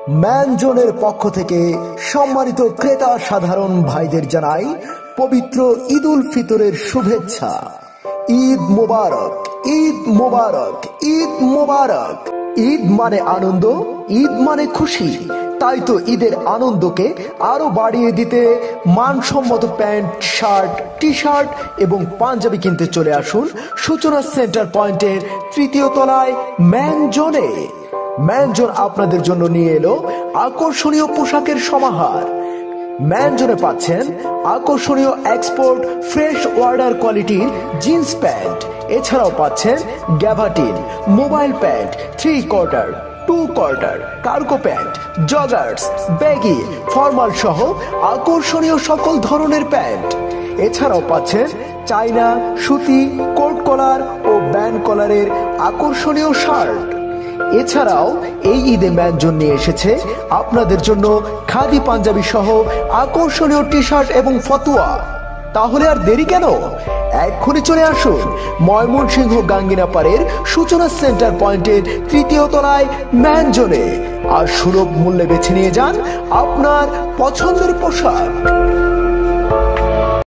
ম্যানজনের পক্ষ থেকে সম্মানিত ক্রেতা সাধারণ ভাইদের জানাই পবিত্র ঈদ উল ফিতরের শুভেচ্ছা। ঈদ মোবারক, ঈদ মোবারক, ঈদ মোবারক। ঈদ মানে আনন্দ, ঈদ মানে খুশি। তাই তো ঈদের আনন্দকে আরো বাড়িয়ে দিতে মানসম্মত প্যান্ট, শার্ট, টি শার্ট এবং পাঞ্জাবি কিনতে চলে আসুন সূচনা সেন্টার পয়েন্টের ৩য় তলায় ম্যানজনে। ম্যানজন আপনাদের জন্য নিয়ে এলো আকর্ষণীয় পোশাকের সমাহার। ম্যানজনে পাচ্ছেন আকর্ষণীয় এক্সপোর্ট ফ্রেশ ওয়ার্ডার কোয়ালিটির জিন্স প্যান্ট। এছাড়াও পাচ্ছেন gabardine, mobile pant, 3 quarter, 2 quarter, cargo pant, joggers, baggy, formal সহ আকর্ষণীয় সকল ধরনের প্যান্ট। এছাড়াও পাচ্ছেন চাইনা, সুতি, কোট কলার ও ব্যান্ড কলারের আকর্ষণীয় শার্ট। এছাড়াও এই ঈদে ম্যানজন নিয়ে এসেছে আপনাদের জন্য খাদি পাঞ্জাবি সহ আকর্ষণীয় টি শার্ট এবং ফতুয়া। তাহলে আর দেরি কেন, এক্ষুনি চলে আসুন ময়মনসিংহ গাঙ্গিনাপাড়ের সূচনা সেন্টার পয়েন্টের ৩য় তলায় ম্যানজনে, আর সুলভ মূল্যে বেছে নিয়ে যান আপনার পছন্দের পোশাক।